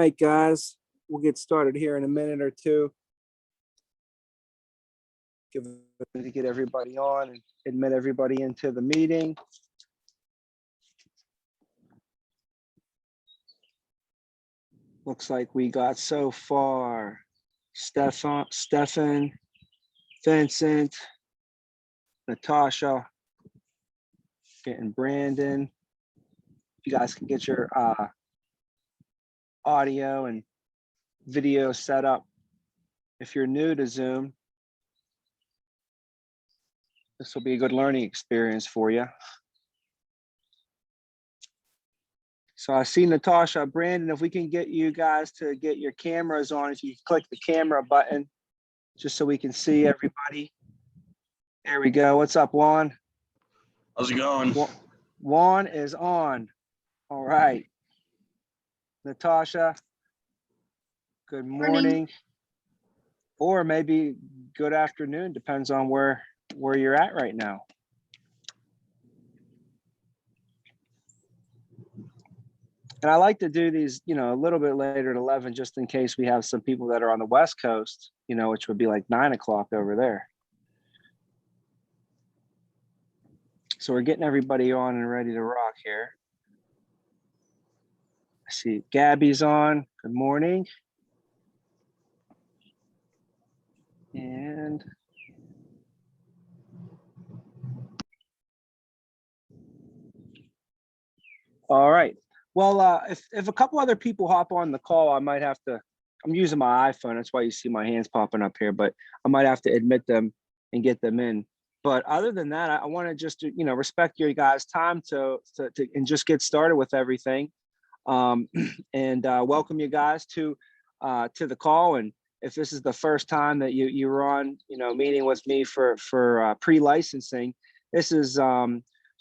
right, guys, we'll get started here in a minute or two. To get everybody on and admit everybody into the meeting. Looks like we got so far Stefan, Vincent, Natasha, getting Brandon. You guys can get your audio and video set up. If you're new to Zoom, this will be a good learning experience for you. So I see Natasha, Brandon, if we can get you guys to get your cameras on, if you click the camera button, just so we can see everybody. There we go. What's up, Juan? How's it going? Juan is on. All right. Natasha, good morning. Or maybe good afternoon, depends on where you're at right now. And I like to do these, a little bit later at 11, just in case we have some people that are on the West Coast, which would be like 9 o'clock over there. So we're getting everybody on and ready to rock here. I see Gabby's on. Good morning. And all right. Well, if a couple other people hop on the call, I might have to, I'm using my iPhone. That's why you see my hands popping up here, but I might have to admit them and get them in. But other than that, I want to just, respect your guys' time to and just get started with everything. And welcome you guys to the call. And if this is the first time that you were on, meeting with me for pre-licensing, this is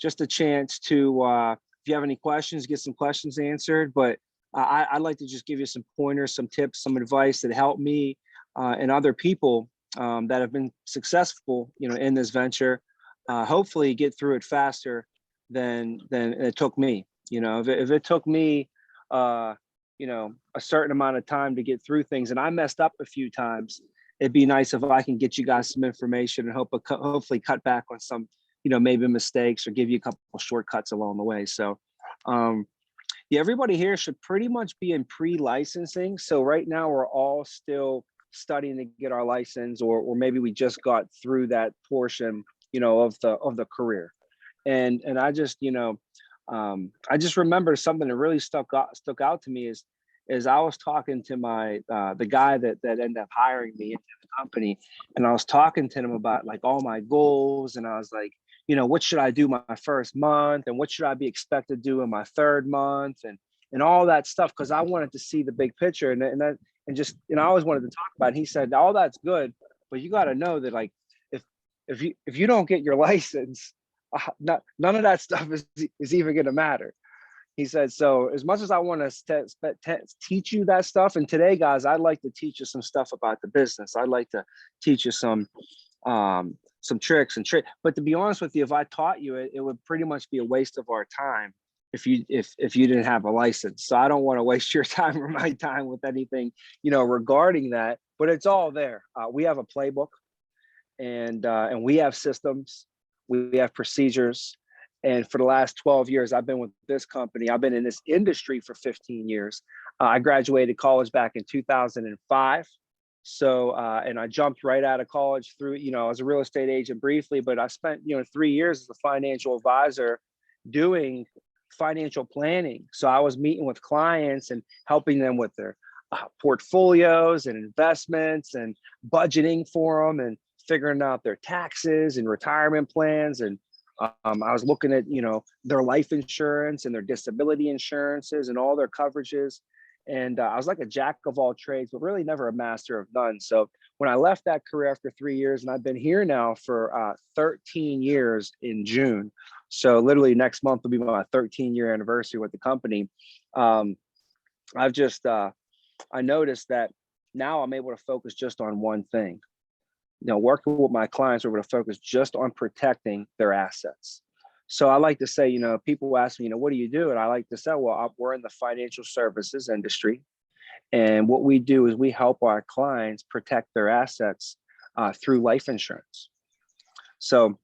just a chance to, if you have any questions, get some questions answered. But I'd like to just give you some pointers, some tips, some advice that help me and other people that have been successful, in this venture. Hopefully get through it faster than it took me. If it took me, a certain amount of time to get through things, and I messed up a few times, it'd be nice if I can get you guys some information and hopefully cut back on some, maybe mistakes or give you a couple of shortcuts along the way. So, yeah, everybody here should pretty much be in pre-licensing. So right now we're all still studying to get our license, or maybe we just got through that portion, of the career. And I just, I just remember something that really stuck out to me is I was talking to the guy that ended up hiring me into the company, and I was talking to him about like all my goals, and I was like, what should I do my first month, and what should I be expected to do in my third month, and all that stuff, because I wanted to see the big picture, and I always wanted to talk about it. He said, all that's good, but you got to know that like if you don't get your license, none of that stuff is even going to matter. He said, so as much as I want to teach you that stuff, and today, guys, I'd like to teach you some stuff about the business. I'd like to teach you some tricks and tricks. But to be honest with you, if I taught you it would pretty much be a waste of our time if you didn't have a license. So I don't want to waste your time or my time with anything, regarding that. But it's all there. We have a playbook, and we have systems, we have procedures. And for the last 12 years, I've been with this company. I've been in this industry for 15 years. I graduated college back in 2005. So, and I jumped right out of college through, I was a real estate agent briefly, but I spent, 3 years as a financial advisor doing financial planning. So I was meeting with clients and helping them with their portfolios and investments and budgeting for them and figuring out their taxes and retirement plans. And I was looking at, their life insurance and their disability insurances and all their coverages. And I was like a jack of all trades, but really never a master of none. So when I left that career after 3 years, and I've been here now for 13 years in June. So literally next month will be my 13-year anniversary with the company. I've just, I noticed that now I'm able to focus just on one thing. Working with my clients, we're able to focus just on protecting their assets. So I like to say, people ask me, what do you do? And I like to say, well, we're in the financial services industry, And what we do is we help our clients protect their assets through life insurance. So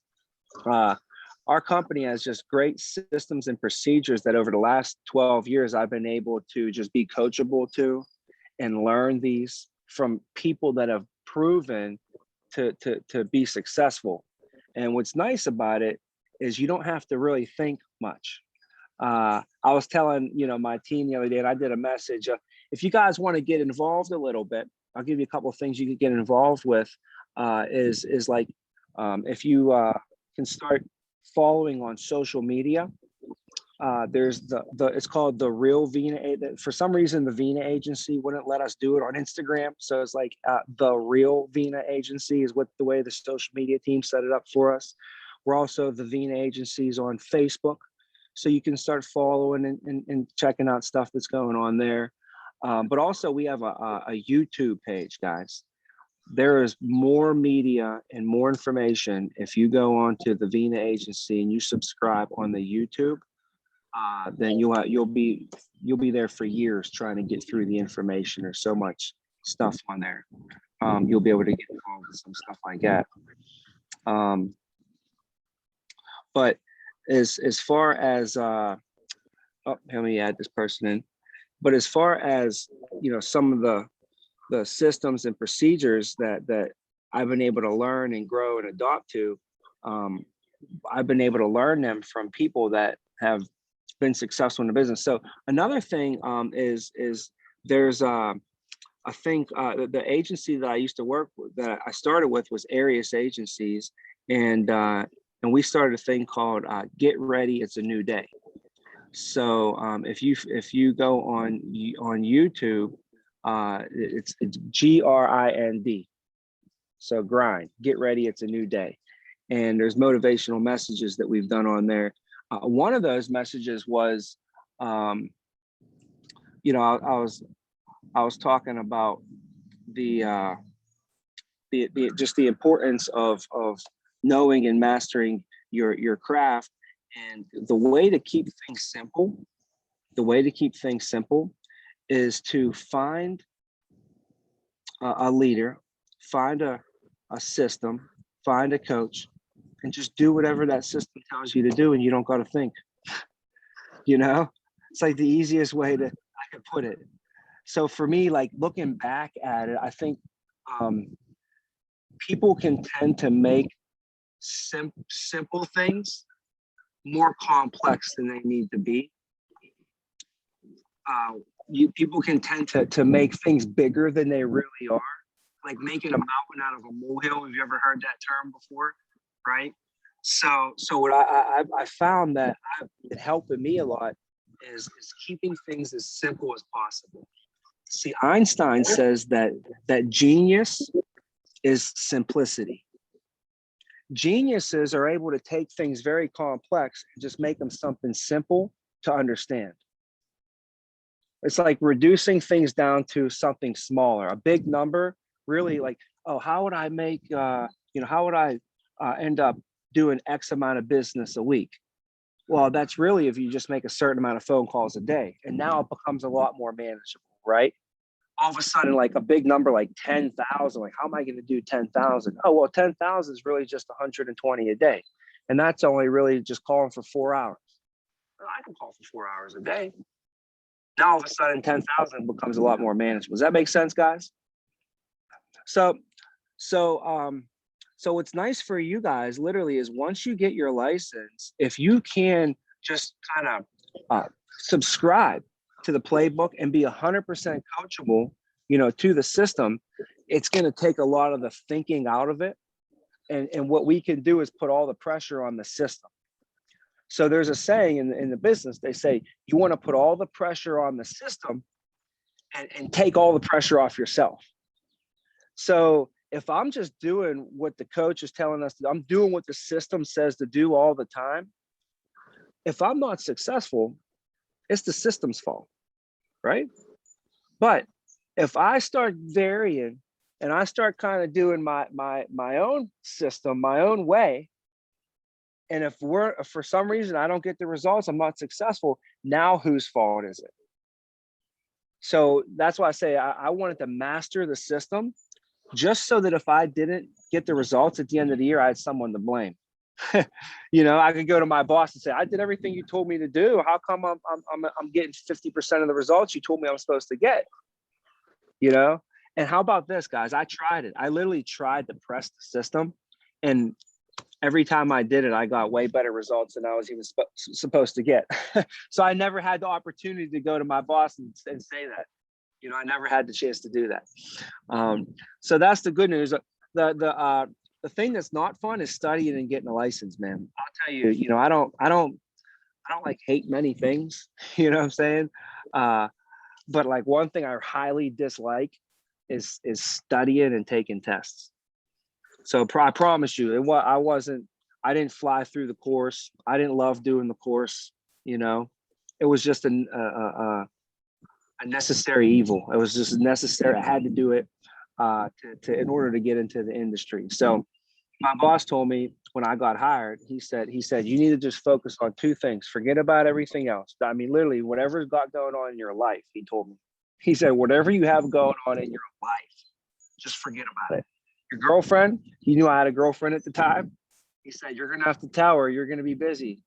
our company has just great systems and procedures that over the last 12 years, I've been able to just be coachable to and learn these from people that have proven to be successful. And what's nice about it is you don't have to really think much. I was telling, my team the other day, and I did a message, if you guys want to get involved a little bit, I'll give you a couple of things you could get involved with, is like, if you can start following on social media. There's it's called the Real Vina. For some reason, the Vina Agency wouldn't let us do it on Instagram. So it's like the Real Vina Agency is what the way the social media team set it up for us. We're also the Vina Agencies on Facebook. So you can start following and checking out stuff that's going on there. But also we have a YouTube page, guys. There is more media and more information if you go on to the Vina Agency and you subscribe on the YouTube. Then you'll be there for years trying to get through the information. There's so much stuff on there. You'll be able to get involved with some stuff like that. But as far as let me add this person in. But as far as some of the systems and procedures that I've been able to learn and grow and adopt to, I've been able to learn them from people that have been successful in the business. So another thing is there's I think the agency that I used to work with, that I started with, was Arius Agencies, and we started a thing called Get Ready, It's a New Day. So if you go on YouTube, it's GRIND. So grind, get ready, it's a new day. And there's motivational messages that we've done on there. One of those messages was, I was talking about the just the importance of knowing and mastering your craft. And the way to keep things simple is to find a leader, find a system, find a coach, and just do whatever that system tells you to do, and you don't got to think. It's like the easiest way I could put it. So for me, like looking back at it, I think people can tend to make simple things more complex than they need to be. People can tend to make things bigger than they really are, like making a mountain out of a molehill. Have you ever heard that term before? Right? So what I found that it helping me a lot is keeping things as simple as possible. See, Einstein says that genius is simplicity. Geniuses are able to take things very complex and just make them something simple to understand. It's like reducing things down to something smaller. A big number, really, like, oh, how would I make, how would I end up doing X amount of business a week? Well, that's really if you just make a certain amount of phone calls a day. And now it becomes a lot more manageable, right? All of a sudden, like a big number like 10,000, like how am I going to do 10,000? Oh, well, 10,000 is really just 120 a day. And that's only really just calling for 4 hours. Well, I can call for 4 hours a day. Now all of a sudden 10,000 becomes a lot more manageable. Does that make sense, guys? So what's nice for you guys literally is once you get your license, if you can just kind of subscribe to the playbook and be 100% coachable, to the system, it's going to take a lot of the thinking out of it. And what we can do is put all the pressure on the system. So there's a saying in the business, they say, you want to put all the pressure on the system and take all the pressure off yourself. So if I'm just doing what the coach is telling us to do, I'm doing what the system says to do all the time. If I'm not successful, it's the system's fault, right? But if I start varying and I start kind of doing my own system, my own way, and if for some reason I don't get the results, I'm not successful, now whose fault is it? So that's why I say I wanted to master the system, just so that if I didn't get the results at the end of the year, I had someone to blame. I could go to my boss and say, I did everything you told me to do. How come I'm getting 50% of the results you told me I'm supposed to get? you know and how about this, guys? I tried it. I literally tried to press the system, and every time I did it, I got way better results than I was even supposed to get. So I never had the opportunity to go to my boss and say that. I never had the chance to do that. So that's the good news. The thing that's not fun is studying and getting a license, man. I'll tell you, I don't like hate many things. You know what I'm saying? But like one thing I highly dislike is studying and taking tests. So I promise you, I didn't fly through the course. I didn't love doing the course. It was just a necessary evil. It was just necessary. I had to do it in order to get into the industry. So my boss told me when I got hired, he said, you need to just focus on two things. Forget about everything else. I mean, literally, whatever's got going on in your life, he told me. He said, whatever you have going on in your life, just forget about it. Your girlfriend, he knew I had a girlfriend at the time. He said, you're gonna have to tell her you're gonna be busy.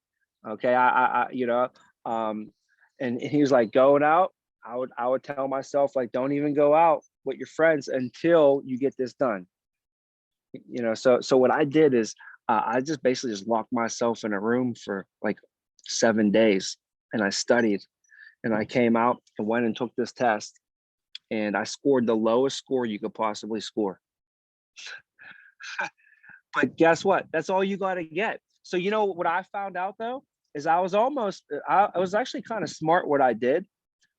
Okay. And he was like, going out, I would tell myself, like, don't even go out with your friends until you get this done. So what I did is I just basically just locked myself in a room for like 7 days, and I studied, and I came out and went and took this test, and I scored the lowest score you could possibly score. But guess what? That's all you got to get. So what I found out though is I was actually kind of smart what I did,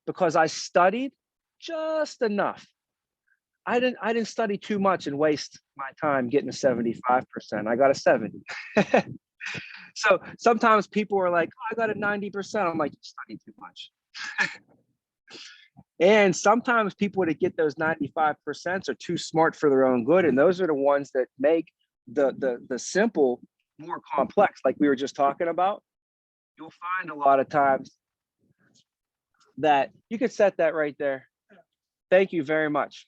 because I studied just enough. I didn't study too much and waste my time getting a 75%. I got a 70. So sometimes people are like, oh, I got a 90%. I'm like, you study too much. And sometimes people that get those 95% are too smart for their own good. And those are the ones that make the simple more complex, like we were just talking about. You'll find a lot of times that you could set that right there. Thank you very much.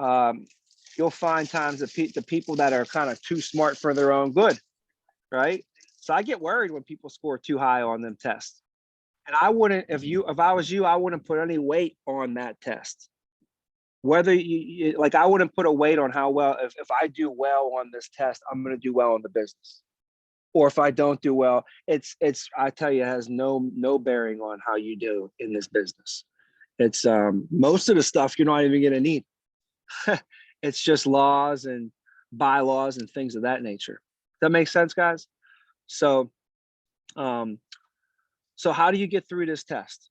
You'll find times that the people that are kind of too smart for their own good, right? So I get worried when people score too high on them tests. And I wouldn't, if I was you, I wouldn't put any weight on that test. Whether I wouldn't put a weight on how well, if I do well on this test, I'm going to do well in the business. Or if I don't do well, I tell you, it has no bearing on how you do in this business. It's most of the stuff you're not even going to need. It's just laws and bylaws and things of that nature. That makes sense, guys? So how do you get through this test,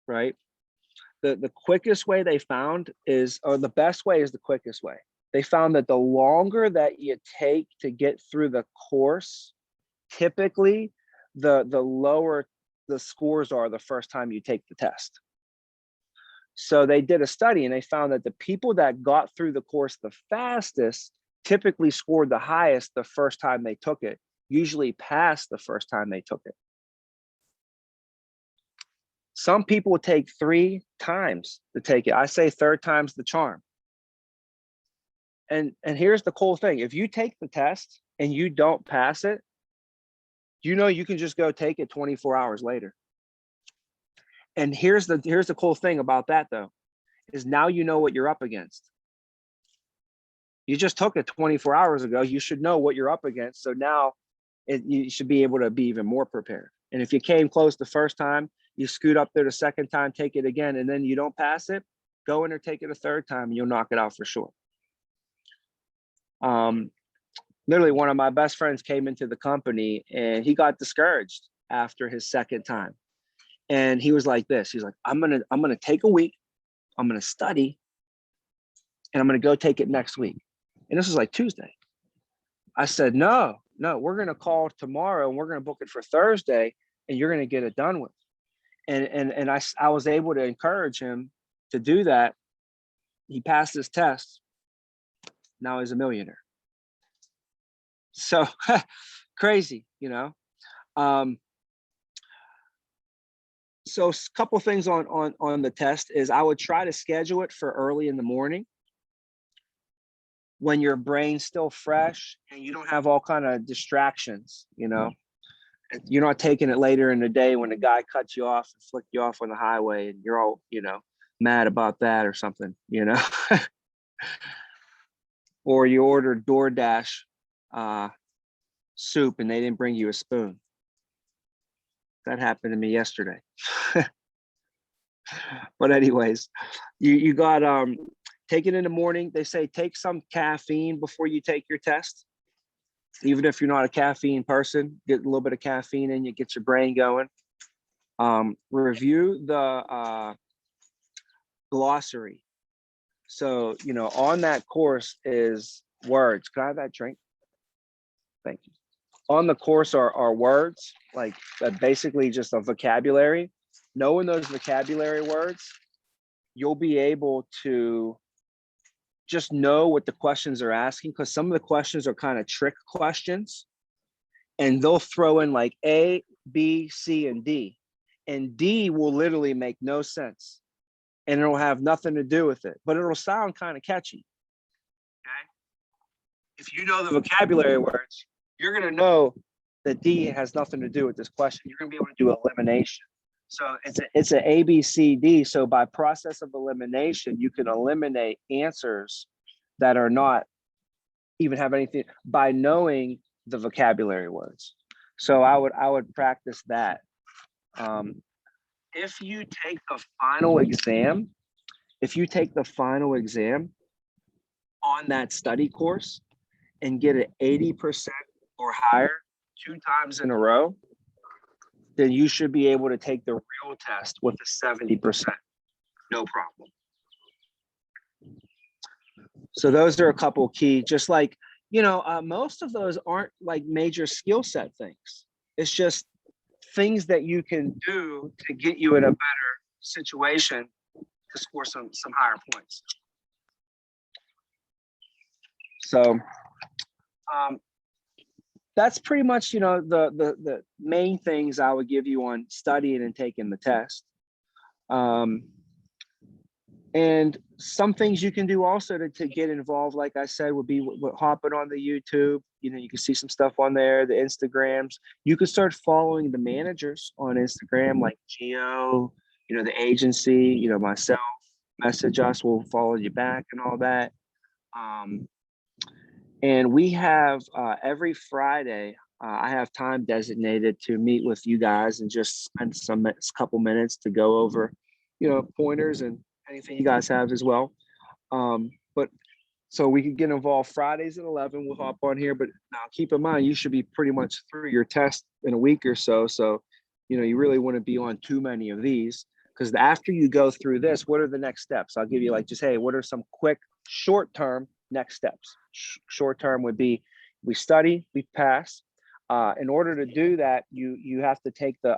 right? The quickest way they found or the best way is the quickest way. They found that the longer that you take to get through the course, typically the lower the scores are the first time you take the test. So they did a study, and they found that the people that got through the course the fastest typically scored the highest the first time they took it, usually passed the first time they took it. Some people take 3 times to take it. I say third time's the charm. And here's the cool thing. If you take the test and you don't pass it, you can just go take it 24 hours later. And here's the cool thing about that, though, is now you know what you're up against. You just took it 24 hours ago. You should know what you're up against. So now you should be able to be even more prepared. And if you came close the first time, you scoot up there the second time, take it again, and then you don't pass it, go in there, take it a third time, and you'll knock it out for sure. Literally, one of my best friends came into the company, and he got discouraged after his second time. And he was like this. He's like, I'm gonna take a week, I'm gonna study, and I'm gonna go take it next week. And this was like Tuesday. I said, no, we're gonna call tomorrow, and we're gonna book it for Thursday, and you're gonna get it done with. And I was able to encourage him to do that. He passed his test. Now he's a millionaire. So crazy, So a couple things on the test is I would try to schedule it for early in the morning when your brain's still fresh and you don't have all kind of distractions, you're not taking it later in the day when the guy cuts you off and flicked you off on the highway and you're all, mad about that or something, or you ordered DoorDash soup and they didn't bring you a spoon. That happened to me yesterday. But anyways, you got take it in the morning. They say take some caffeine before you take your test. Even if you're not a caffeine person, get a little bit of caffeine in you, get your brain going. Review the glossary. So, on that course is words. Can I have that drink? Thank you. On the course are words, like basically just a vocabulary. Knowing those vocabulary words, you'll be able to just know what the questions are asking, because some of the questions are kind of trick questions, and they'll throw in like A, B, C, and D. And D will literally make no sense, and it'll have nothing to do with it, but it'll sound kind of catchy. Okay. If you know the vocabulary words, you're going to know that D has nothing to do with this question. You're going to be able to do elimination. So it's an A, B, C, D. So by process of elimination, you can eliminate answers that are not even have anything by knowing the vocabulary words. So I would practice that. If you take the final exam, on that study course and get an 80% or higher 2 times in a row, then you should be able to take the real test with a 70%, no problem. So those are a couple key, just like, most of those aren't like major skill set things. It's just things that you can do to get you in a better situation to score some higher points. So that's pretty much, the main things I would give you on studying and taking the test. And some things you can do also to get involved, like I said, would be hopping on the YouTube. You can see some stuff on there, the Instagrams. You could start following the managers on Instagram, like Geo, the agency, myself, message us, we'll follow you back and all that. And we have every Friday, I have time designated to meet with you guys and just spend a couple minutes to go over, pointers and anything you guys have as well. But so we can get involved Fridays at 11. We'll hop on here, but now keep in mind, you should be pretty much through your test in a week or so. So, you really wouldn't be on too many of these, because after you go through this, what are the next steps? I'll give you hey, what are some quick short-term next steps? Short-term would be we study, we pass. In order to do that, you have to take the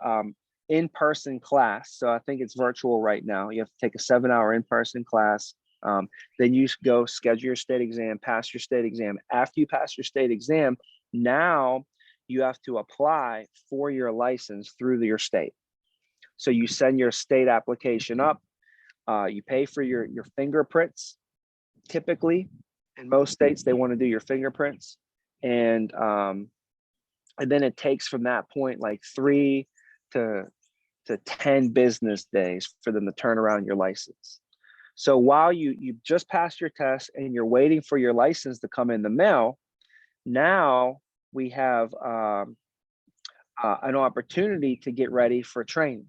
in-person class. So I think it's virtual right now. You have to take a 7-hour in-person class. Then you go schedule your state exam, pass your state exam. After you pass your state exam, now you have to apply for your license through your state. So you send your state application up. You pay for your fingerprints. Typically, in most states, they want to do your fingerprints, and then it takes from that point like 3 to 10 business days for them to turn around your license. So while you just passed your test and you're waiting for your license to come in the mail, now we have an opportunity to get ready for training,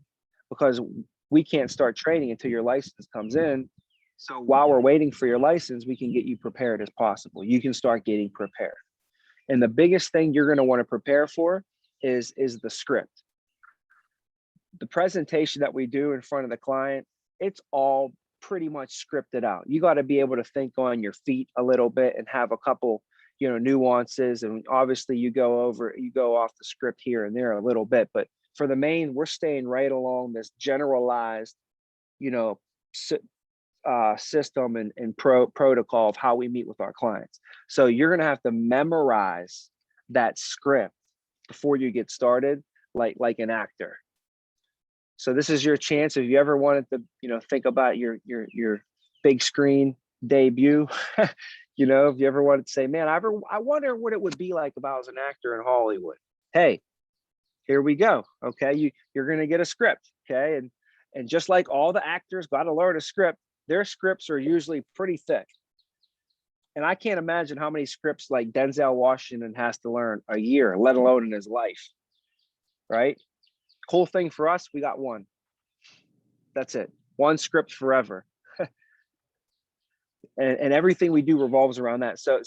because we can't start training until your license comes in. So while we're waiting for your license, we can get you prepared as possible. You can start getting prepared. And the biggest thing you're going to want to prepare for is the script. The presentation that we do in front of the client, it's all pretty much scripted out. You got to be able to think on your feet a little bit and have a couple, nuances. And obviously you go off the script here and there a little bit, but for the main, we're staying right along this generalized, system and protocol of how we meet with our clients. So you're going to have to memorize that script before you get started, like an actor. So this is your chance. If you ever wanted to, think about your big screen debut, if you ever wanted to say, man, I wonder what it would be like if I was an actor in Hollywood. Hey, here we go. Okay, you're gonna get a script. Okay, and just like all the actors got to learn a script, their scripts are usually pretty thick. And I can't imagine how many scripts like Denzel Washington has to learn a year, let alone in his life. Right? Cool thing for us, we got one. That's it. One script forever. and everything we do revolves around that. So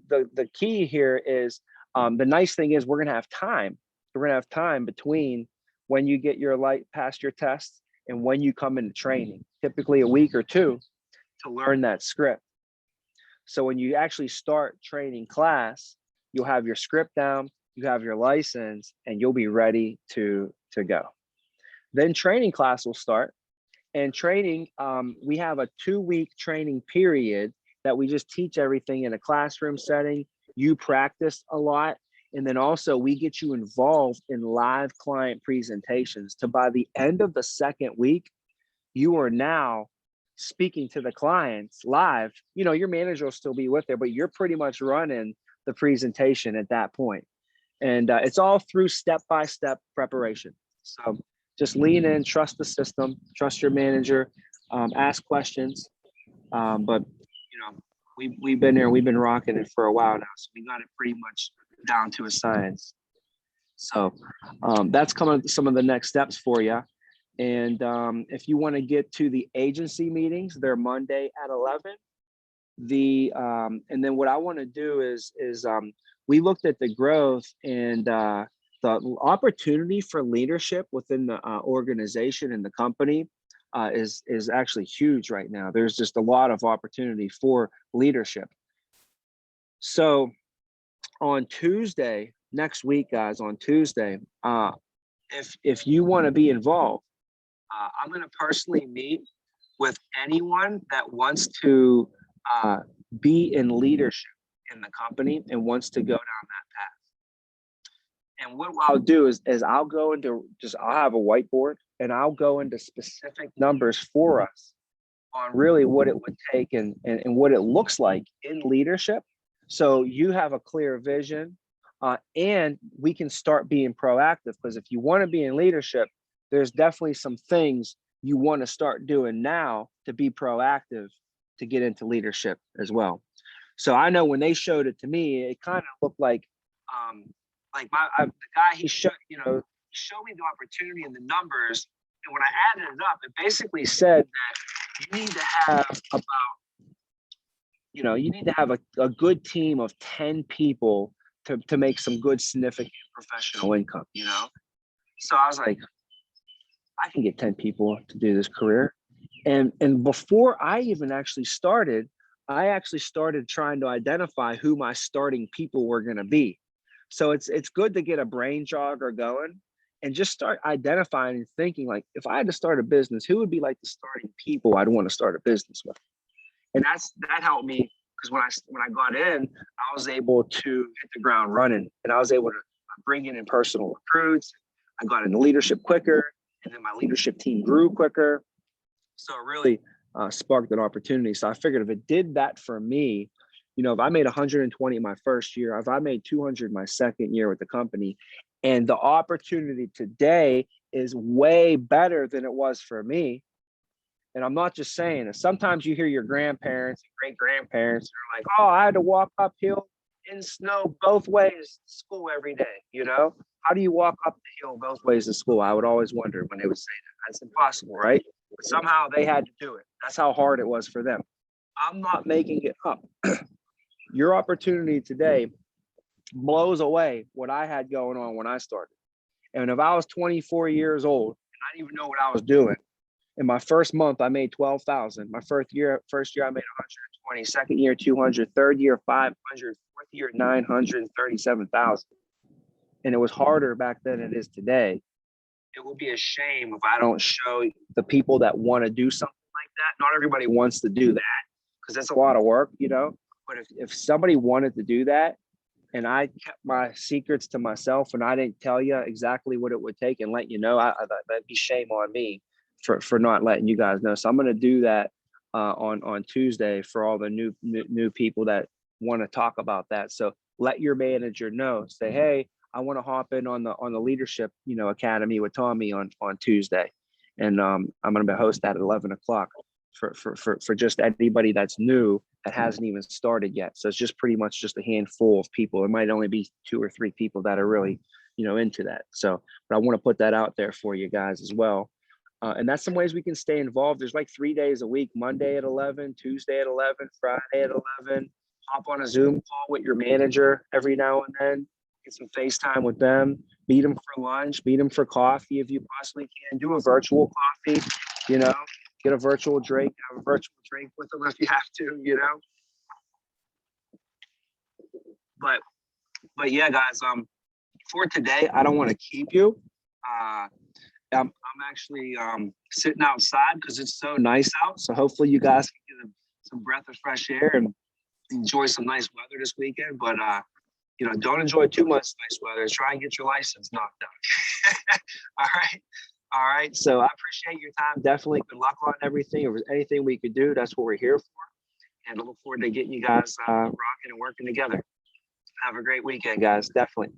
the key here is the nice thing is we're gonna have time. We're gonna have time between when you get your light past your test and when you come into training, typically a week or two to learn that script. So when you actually start training class, you'll have your script down, you have your license, and you'll be ready to go. Then training class will start. And training, we have a 2-week training period that we just teach everything in a classroom setting. You practice a lot. And then also we get you involved in live client presentations to by the end of the 2nd week, you are now speaking to the clients live. Your manager will still be with there, but you're pretty much running the presentation at that point. And it's all through step-by-step preparation. So just lean in, trust the system, trust your manager, ask questions. But we've been there, we've been rocking it for a while now, so we got it pretty much down to a science. So that's coming some of the next steps for you. And if you want to get to the agency meetings, they're Monday at 11. And then what I want to do is we looked at the growth and the opportunity for leadership within the organization and the company is actually huge right now. There's just a lot of opportunity for leadership. So on Tuesday, next week, guys, on Tuesday, if you want to be involved, I'm going to personally meet with anyone that wants to be in leadership in the company and wants to go down that path. And what I'll do is I'll go into I'll have a whiteboard and I'll go into specific numbers for us on really what it would take and what it looks like in leadership. So you have a clear vision and we can start being proactive, because if you want to be in leadership, there's definitely some things you want to start doing now to be proactive to get into leadership as well. So I know when they showed it to me, it kind of looked like the guy he showed me the opportunity and the numbers. And when I added it up, it basically said that you need to have a good team of 10 people to make some good significant professional income, So I was like, I can get 10 people to do this career. And before I even actually started, I started trying to identify who my starting people were going to be. So it's good to get a brain jogger going and just start identifying and thinking, like, if I had to start a business, who would be like the starting people I'd want to start a business with? And that helped me, because when I got in, I was able to hit the ground running, and I was able to bring in personal recruits. I got into leadership quicker, and then my leadership team grew quicker. So it really sparked an opportunity. So I figured if it did that for me, if I made 120 my first year, if I made 200 my second year with the company, and the opportunity today is way better than it was for me. And I'm not just saying it. Sometimes you hear your grandparents and great grandparents are like, oh, I had to walk uphill in snow both ways to school every day. How do you walk up the hill both ways to school? I would always wonder when they would say that. That's impossible, right? But somehow they had to do it. That's how hard it was for them. I'm not making it up. Your opportunity today blows away what I had going on when I started. And if I was 24 years old and I didn't even know what I was doing, in my first month, I made 12,000. My first year, I made 120. Second year, 200. Third year, 500. Fourth year, 937,000. And it was harder back then than it is today. It would be a shame if I don't show the people that want to do something like that. Not everybody wants to do that because that's a lot of work, But if somebody wanted to do that and I kept my secrets to myself and I didn't tell you exactly what it would take and let you know, that'd be shame on me for not letting you guys know. So I'm going to do that on Tuesday for all the new people that want to talk about that. So let your manager know. Say, hey, I want to hop in on the leadership, academy with Tommy on Tuesday, and I'm going to host that at 11 o'clock for just anybody that's new that hasn't even started yet. So it's just pretty much just a handful of people. It might only be 2 or 3 people that are really, into that. So, but I want to put that out there for you guys as well. And that's some ways we can stay involved. There's like 3 days a week: Monday at 11, Tuesday at 11, Friday at 11. Hop on a Zoom call with your manager every now and then. Get some FaceTime with them. Meet them for lunch. Meet them for coffee if you possibly can. Do a virtual coffee. Get a virtual drink. Have a virtual drink with them if you have to. But yeah, guys. For today, I don't want to keep you. I'm actually sitting outside because it's so nice out. So hopefully you guys can get some breath of fresh air and enjoy some nice weather this weekend. But don't enjoy too much nice weather. Try and get your license knocked out. All right. So I appreciate your time. Definitely good luck on everything. If there's anything we could do, that's what we're here for. And I look forward to getting you guys rocking and working together. Have a great weekend, guys. Definitely.